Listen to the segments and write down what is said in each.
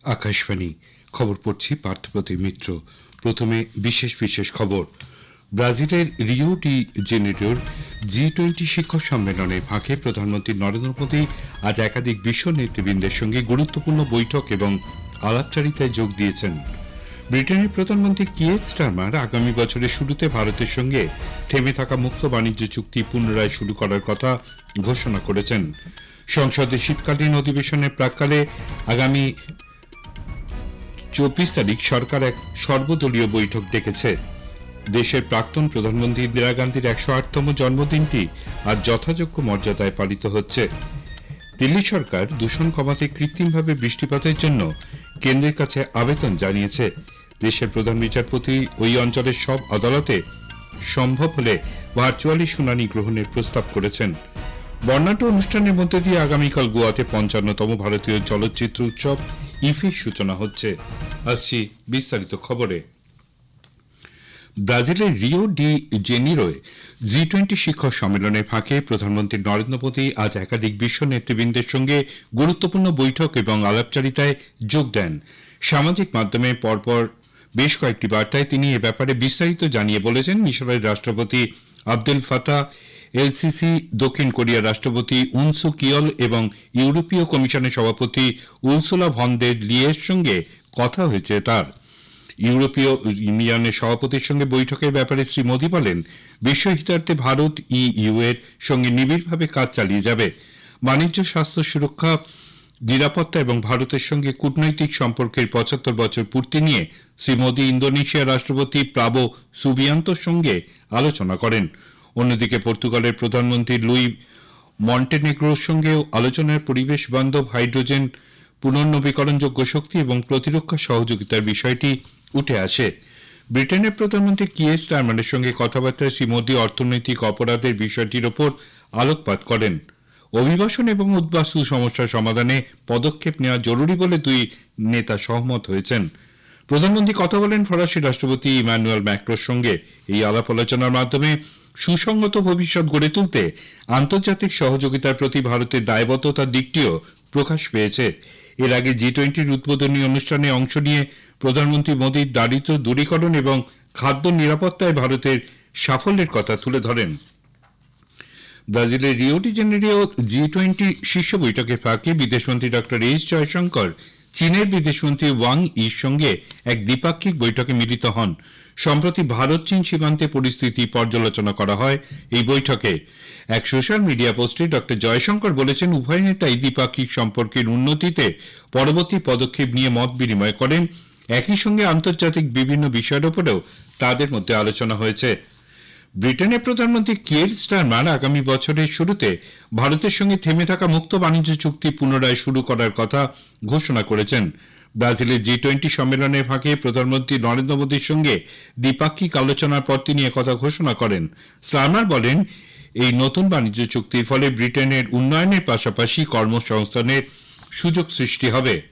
আকাশবাণী খবর পড়ছি পার্থপ্রতিম মিত্র। প্রথমে বিশেষ বিশেষ খবর। ব্রাজিলের রিও ডি জেনেরোর G20 শিখর সম্মেলনে ফাঁকে প্রধানমন্ত্রী নরেন্দ্র মোদী আজ একাধিক বিশ্ব নেতৃবৃন্দের সঙ্গে গুরুত্বপূর্ণ বৈঠক এবং আলাপচারিতায় যোগ দিয়েছেন। ব্রিটেনের প্রধানমন্ত্রী কিয়ের স্টারমার আগামী বছরের শুরুতে ভারতের সঙ্গে থেমে থাকা মুক্ত বাণিজ্য চুক্তি পুনরায় শুরু করার কথা ঘোষণা করেছেন। সংসদের শীতকালীন অধিবেশনের প্রাক্কালে আগামী 24 তারিখ সরকার এক সর্বদলীয় বৈঠক ডেকেছে। দেশের প্রাক্তন প্রধানমন্ত্রী ইন্দিরা গান্ধীর 108তম জন্মদিনটি আজ যথাযোগ্য মর্যাদায় পালিত হচ্ছে। দিল্লি সরকার দূষণ কমাতে কৃত্রিমভাবে বৃষ্টিপাতের জন্য কেন্দ্রের কাছে আবেদন জানিয়েছে। দেশের প্রধান বিচারপতি ওই অঞ্চলের সব আদালতে সম্ভব হলে ভার্চুয়ালি শুনানি গ্রহণের প্রস্তাব করেছেন। বর্ণাঢ্য অনুষ্ঠানের মধ্যে দিয়ে আগামীকাল গোয়াতে 55তম ভারতীয় চলচ্চিত্র উৎসব ইফির সূচনা হচ্ছে। আসছি বিস্তারিত খবরে। ব্রাজিলের রিও ডি জেনেরোয় G20 শিখর সম্মেলনের ফাঁকে প্রধানমন্ত্রী নরেন্দ্র মোদী আজ একাধিক বিশ্ব নেতৃবৃন্দের সঙ্গে গুরুত্বপূর্ণ বৈঠক এবং আলাপচারিতায় যোগ দেন। সামাজিক মাধ্যমে পরপর বেশ কয়েকটি বার্তায় তিনি এ ব্যাপারে বিস্তারিত জানিয়ে বলেছেন, মিশরের রাষ্ট্রপতি আব্দুল ফাতাহ এল-সিসি, দক্ষিণ কোরিয়ার রাষ্ট্রপতি উন সুক ইয়েল এবং ইউরোপীয় কমিশনের সভাপতি উর্সুলা ভন দের লিয়ের সঙ্গে কথা হয়েছে তার। ইউরোপীয় ইউনিয়নের সভাপতির সঙ্গে বৈঠকের ব্যাপারে শ্রী মোদী বলেন, বিশ্বহিতার্থে ভারত EU এর সঙ্গে নিবিড়ভাবে কাজ চালিয়ে যাবে। বাণিজ্য, স্বাস্থ্য, সুরক্ষা, নিরাপত্তা এবং ভারতের সঙ্গে কূটনৈতিক সম্পর্কের 75 বছর পূর্তি নিয়ে শ্রী মোদী ইন্দোনেশিয়ার রাষ্ট্রপতি প্রাবো সুবিয়ান্তোর সঙ্গে আলোচনা করেন। অন্যদিকে পর্তুগালের প্রধানমন্ত্রী লুই মন্টেনেগ্রোর সঙ্গেও আলোচনার পরিবেশ বান্ধব হাইড্রোজেন, পুনর্নবীকরণযোগ্য শক্তি এবং প্রতিরক্ষা সহযোগিতার বিষয়টি উঠে আসে। ব্রিটেনের প্রধানমন্ত্রী কিয়ের স্টারমারের সঙ্গে কথাবার্তায় শ্রী মোদী অর্থনৈতিক অপরাধের বিষয়টির ওপর আলোকপাত করেন। অভিবাসন এবং উদ্বাস্তু সমস্যার সমাধানে পদক্ষেপ নেওয়া জরুরি বলে দুই নেতা সহমত হয়েছেন। প্রধানমন্ত্রী কথা বলেন ফরাসি রাষ্ট্রপতি ইমানুয়েল ম্যাক্রোর সঙ্গে। এই আলাপ আলোচনার মাধ্যমে সুসংগত ভবিষ্যৎ গড়ে তুলতে আন্তর্জাতিক সহযোগিতার প্রতি ভারতের দায়বদ্ধতার দিকটিও প্রকাশ পেয়েছে। এর আগে G20 উদ্বোধনী অনুষ্ঠানে অংশ নিয়ে প্রধানমন্ত্রী মোদী দারিদ্র্য দূরীকরণ এবং খাদ্য নিরাপত্তায় ভারতের সাফল্যের কথা তুলে ধরেন। ব্রাজিলের রিও ডি জেনেরিও G20 শীর্ষ বৈঠকের ফাঁকে বিদেশমন্ত্রী ডক্টর এস জয়শঙ্কর চীনের বিদেশমন্ত্রী ওয়াং ইর সঙ্গে এক দ্বিপাক্ষিক বৈঠকে মিলিত হন। সম্প্রতি ভারত চীন সীমান্তে পরিস্থিতি পর্যালোচনা করা হয় এই বৈঠকে। এক সোশ্যাল মিডিয়া পোস্টে ডক্টর জয়শঙ্কর বলেছেন, উভয় নেতাই দ্বিপাক্ষিক সম্পর্কের উন্নতিতে পরবর্তী পদক্ষেপ নিয়ে মত বিনিময় করেন। একই সঙ্গে আন্তর্জাতিক বিভিন্ন বিষয়ের উপরেও তাদের মধ্যে আলোচনা হয়েছে। ব্রিটেনের প্রধানমন্ত্রী কিয়ের স্টারমার আগামী বছরের শুরুতে ভারতের সঙ্গে থেমে থাকা মুক্ত বাণিজ্য চুক্তি পুনরায় শুরু করার কথা ঘোষণা করেছেন। ব্রাজিলের G20 সম্মেলনের ফাঁকে প্রধানমন্ত্রী নরেন্দ্র মোদীর সঙ্গে দ্বিপাক্ষিক আলোচনার পর তিনি একথা ঘোষণা করেন। স্টারমার বলেন, এই নতুন বাণিজ্য চুক্তির ফলে ব্রিটেনের উন্নয়নের পাশাপাশি কর্মসংস্থানের সুযোগ সৃষ্টি হবে।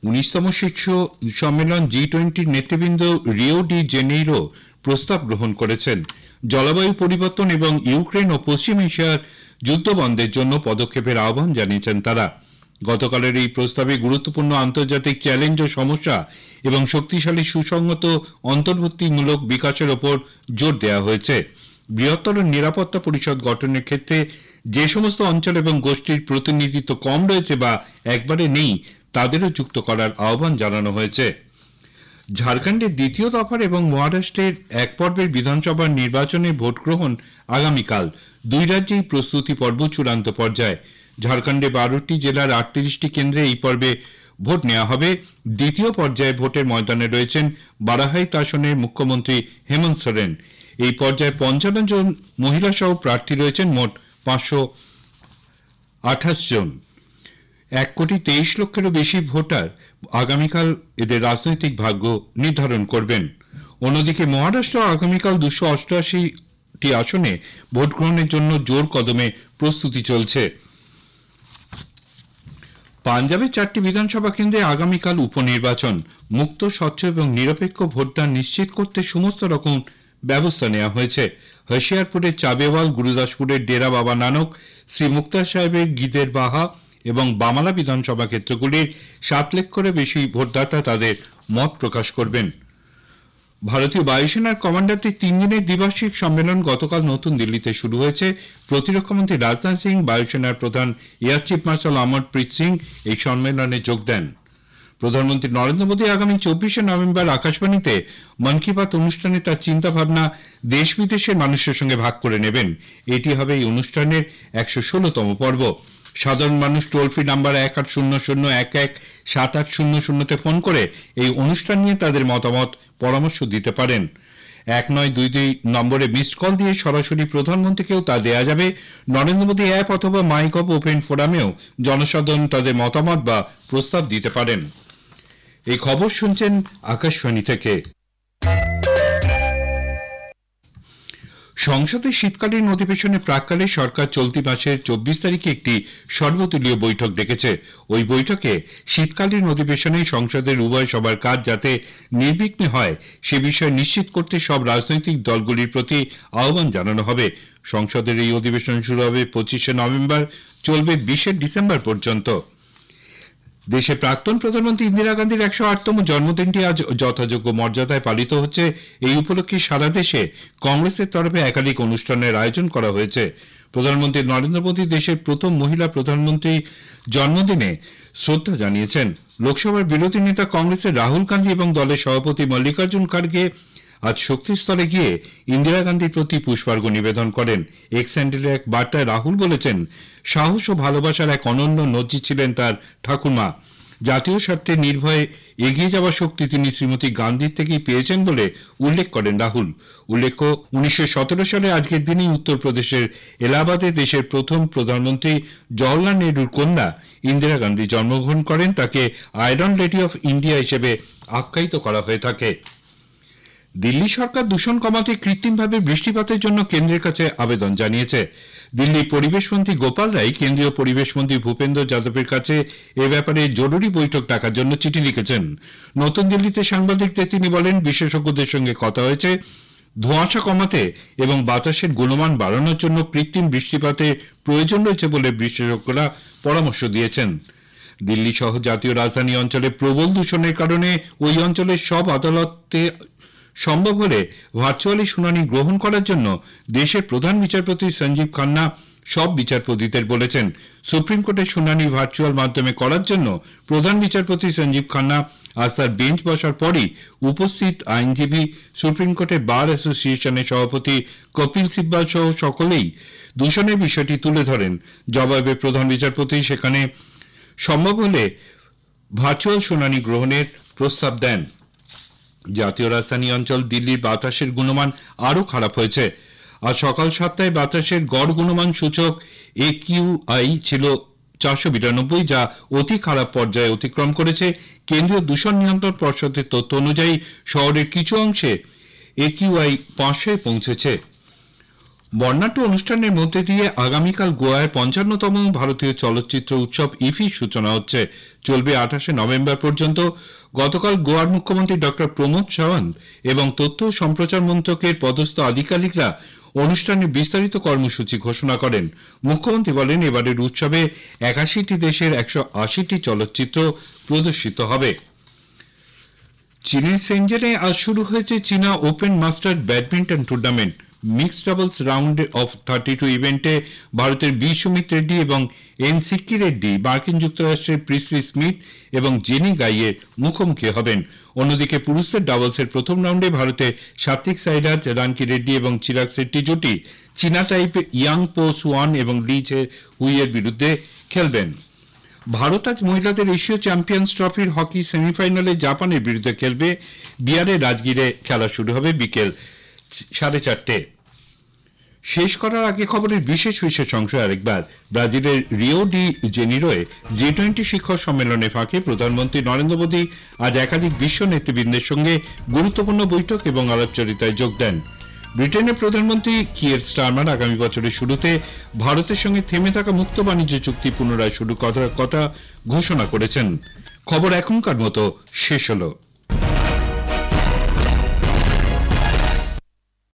19তম শীর্ষ সম্মেলন G20 নেতৃবৃন্দ রিও ডি জেনেরো প্রস্তাব গ্রহণ করেছেন। জলবায়ু পরিবর্তন এবং ইউক্রেন ও পশ্চিম এশিয়ার যুদ্ধ বন্ধের জন্য পদক্ষেপের আহ্বান জানিয়েছেন তারা। গতকালের এই প্রস্তাবে গুরুত্বপূর্ণ আন্তর্জাতিক চ্যালেঞ্জ ও সমস্যা এবং শক্তিশালী সুসংগত অন্তর্ভুক্তিমূলক বিকাশের ওপর জোর দেওয়া হয়েছে। বৃহত্তর নিরাপত্তা পরিষদ গঠনের ক্ষেত্রে যে সমস্ত অঞ্চল এবং গোষ্ঠীর প্রতিনিধিত্ব কম রয়েছে বা একবারে নেই তাদেরও যুক্ত করার আহ্বান জানানো হয়েছে। ঝাড়খণ্ডের দ্বিতীয় দফার এবং মহারাষ্ট্রের এক পর্বের বিধানসভা নির্বাচনে ভোট গ্রহণ আগামীকাল। দুই রাজ্যেই প্রস্তুতি পর্ব চূড়ান্ত পর্যায়ে। ঝাড়খণ্ডে 12টি জেলার 38টি কেন্দ্রে এই পর্বে ভোট নেওয়া হবে। দ্বিতীয় পর্যায়ে ভোটের ময়দানে রয়েছেন বারাহাইত আসনের মুখ্যমন্ত্রী হেমন্ত সোরেন। এই পর্যায়ে 55 জন মহিলা সহ প্রার্থী রয়েছেন। মোট 528 জন। 1,23 লক্ষেরও বেশি ভোটার আগামীকাল এদের রাজনৈতিক ভাগ্য নির্ধারণ করবেন। অন্যদিকে মহারাষ্ট্র আগামীকাল 288টি আসনে ভোট গ্রহণের জন্য জোর কদমে প্রস্তুতি চলছে। পাঞ্জাবের 4টি বিধানসভা কেন্দ্রে আগামীকাল উপনির্বাচন। মুক্ত, স্বচ্ছ এবং নিরপেক্ষ ভোটদান নিশ্চিত করতে সমস্ত রকম ব্যবস্থা নেওয়া হয়েছে। হোশিয়ারপুরের চাবেওয়াল, গুরুদাসপুরের ডেরা বাবা নানক, শ্রী মুক্তার সাহেবের গিদের বাহা এবং বামালা বিধানসভা ক্ষেত্রগুলির 7 লক্ষের বেশি ভোটদাতা তাদের মত প্রকাশ করবেন। ভারতীয় বায়ুসেনার কমান্ডারদের 3 দিনের দ্বিবার্ষিক সম্মেলন গতকাল নতুন দিল্লিতে শুরু হয়েছে। প্রতিরক্ষামন্ত্রী রাজনাথ সিং, বায়ুসেনার প্রধান air chief marshal Amarpreet Singh এই সম্মেলনে যোগ দেন। প্রধানমন্ত্রী নরেন্দ্র মোদী আগামী 24শে নভেম্বর আকাশবাণীতে মন কি বাত অনুষ্ঠানে তার চিন্তাভাবনা দেশ বিদেশের মানুষের সঙ্গে ভাগ করে নেবেন। এটি হবে এই অনুষ্ঠানের 116তম পর্ব। সাধারণ মানুষ টোল ফ্রি নাম্বার 1800117800 ফোন করে এই অনুষ্ঠান নিয়ে তাদের মতামত পরামর্শ দিতে পারেন। 1922 নম্বরে মিসড কল দিয়ে সরাসরি প্রধানমন্ত্রীকেও তা দেয়া যাবে। নরেন্দ্র মোদী অ্যাপ অথবা মাইগভ ওপেন ফোরামেও জনসাধারণ তাদের মতামত বা প্রস্তাব দিতে পারেন। এই খবর শুনছেন আকাশবাণী থেকে। সংসদের শীতকালীন অধিবেশনের প্রাক্কালে সরকার চলতি মাসের 24 তারিখে একটি সর্বদলীয় বৈঠক ডেকেছে। ওই বৈঠকে শীতকালীন অধিবেশনে সংসদের উভয় সভার কাজ যাতে নির্বিঘ্নে হয় সে বিষয়ে নিশ্চিত করতে সব রাজনৈতিক দলগুলির প্রতি আহ্বান জানানো হবে। সংসদের এই অধিবেশন শুরু হবে 25শে নভেম্বর, চলবে 20শে ডিসেম্বর পর্যন্ত। দেশের প্রাক্তন প্রধানমন্ত্রী ইন্দিরা গান্ধীর 108তম জন্মদিনটি আজ যথাযোগ্য মর্যাদায় পালিত হচ্ছে। এই উপলক্ষে সারা দেশে কংগ্রেসের তরফে একাধিক অনুষ্ঠানের আয়োজন করা হয়েছে। প্রধানমন্ত্রী নরেন্দ্র মোদী দেশের প্রথম মহিলা প্রধানমন্ত্রী জন্মদিনে শ্রদ্ধা জানিয়েছেন। লোকসভার বিরোধী নেতা কংগ্রেসের রাহুল গান্ধী এবং দলের সভাপতি মল্লিকার্জুন খাড়গে আজ শক্তিস্থলে গিয়ে ইন্দিরা গান্ধীর প্রতি পুষ্পার্ঘ্য নিবেদন করেন। এক্স হ্যান্ডেলে এক বার্তায় রাহুল বলেছেন, সাহস ও ভালোবাসার এক অনন্য নজির ছিলেন তার ঠাকুরমা। জাতীয় স্বার্থে নির্ভয়ে এগিয়ে যাওয়ার শক্তি তিনি শ্রীমতী গান্ধীর থেকেই পেয়েছেন বলে উল্লেখ করেন রাহুল। উল্লেখ্য, 1917 সালে আজকের দিনেই উত্তরপ্রদেশের এলাহাবাদে দেশের প্রথম প্রধানমন্ত্রী জওহরলাল নেহরুর কন্যা ইন্দিরা গান্ধী জন্মগ্রহণ করেন। তাকে আয়রন লেডি অফ ইন্ডিয়া হিসেবে আখ্যায়িত করা হয়ে থাকে। দিল্লি সরকার দূষণ কমাতে কৃত্রিমভাবে বৃষ্টিপাতের জন্য কেন্দ্রের কাছে আবেদন জানিয়েছে। দিল্লি পরিবেশ মন্ত্রী গোপাল রায় কেন্দ্রীয় পরিবেশ মন্ত্রী ভূপেন্দ্র যাদবের কাছে এ ব্যাপারে জরুরি বৈঠক ডাকার জন্য চিঠি লিখেছেন। নতুন দিল্লিতে সাংবাদিকদের তিনি বলেন, বিশেষজ্ঞদের সঙ্গে কথা হয়েছে। ধোঁয়াশা কমাতে এবং বাতাসের গুণমান বাড়ানোর জন্য কৃত্রিম বৃষ্টিপাতের প্রয়োজন রয়েছে বলে বিশেষজ্ঞরা পরামর্শ দিয়েছেন। দিল্লি সহ জাতীয় রাজধানী অঞ্চলে প্রবল দূষণের কারণে ওই অঞ্চলের সব আদালতে সম্ভব হলে ভার্চুয়ালি শুনানি গ্রহণ করার জন্য দেশের প্রধান বিচারপতি সঞ্জীব খান্না সব বিচারপতিদের বলেছেন। সুপ্রিম কোর্টের শুনানি ভার্চুয়াল মাধ্যমে করার জন্য প্রধান বিচারপতি সঞ্জীব খান্না আজ তার বেঞ্চ বসার পরই উপস্থিত আইনজীবী, সুপ্রিম কোর্টের বার অ্যাসোসিয়েশনের সভাপতি কপিল সিব্বাল সহ সকলেই দূষণের বিষয়টি তুলে ধরেন। জবাবে প্রধান বিচারপতি সেখানে সম্ভব হলে ভার্চুয়াল শুনানি গ্রহণের প্রস্তাব দেন। জাতীয় রাজধানী অঞ্চল দিল্লির বাতাসের গুণমান আরও খারাপ হয়েছে। আজ সকাল 7টায় বাতাসের গড় গুণমান সূচক AQI ছিল 492, যা অতি খারাপ পর্যায়ে অতিক্রম করেছে। কেন্দ্রীয় দূষণ নিয়ন্ত্রণ পর্ষদের তথ্য অনুযায়ী শহরের কিছু অংশে AQI 500 পৌঁছেছে। বর্ণাঢ্য অনুষ্ঠানের মধ্যে দিয়ে আগামীকাল গোয়ায় 55তম ভারতীয় চলচ্চিত্র উৎসব ইফির সূচনা হচ্ছে। চলবে 28শে নভেম্বর পর্যন্ত। গতকাল গোয়ার মুখ্যমন্ত্রী ডক্টর প্রমোদ সাওয়ন্ত এবং তথ্য ও সম্প্রচার মন্ত্রকের পদস্থ আধিকারিকরা অনুষ্ঠানে বিস্তারিত কর্মসূচি ঘোষণা করেন। মুখ্যমন্ত্রী বলেন, এবারের উৎসবে 81টি দেশের 180টি চলচ্চিত্র প্রদর্শিত হবে। চীনের সেনজেনে আজ শুরু হয়েছে চীনা open master badminton tournament. Mixed doubles round of 32 ইভেন্টে ভারতের বি সুমিত রেড্ডি এবং এন সিক্কি রেড্ডি মার্কিন যুক্তরাষ্ট্রের প্রিসলি স্মিথ এবং জেনি গাইয়ের মুখোমুখি হবেন। অন্যদিকে পুরুষদের ডাবলসের প্রথম রাউন্ডে ভারতের সাত্বিক সাইরাজ, রানকি রেড্ডি এবং চিরাগ শেট্টি জুটি চীনা টাইপ ইয়াং পো সুয়ান এবং লি চে হুইয়ের বিরুদ্ধে খেলবেন। ভারত আজ মহিলাদের এশীয় চ্যাম্পিয়ন্স ট্রফির হকি সেমিফাইনালে জাপানের বিরুদ্ধে খেলবে। বিহারের রাজগীরে খেলা শুরু হবে বিকেল 4:30। শেষ করার আগে খবরের বিশেষ অংশ আরেকবার। ব্রাজিলের রিও ডি জেনিরোয় G20 শিখর সম্মেলনের ফাঁকে প্রধানমন্ত্রী নরেন্দ্র মোদী আজ একাধিক বিশ্ব নেতৃবৃন্দের সঙ্গে গুরুত্বপূর্ণ বৈঠক এবং আলাপচারিতায় যোগ দেন। ব্রিটেনের প্রধানমন্ত্রী কিয়ের স্টারমার আগামী বছরের শুরুতে ভারতের সঙ্গে থেমে থাকা মুক্ত বাণিজ্য চুক্তি পুনরায় শুরু করার কথা ঘোষণা করেছেন। খবর এখনকার মতো শেষ হলো।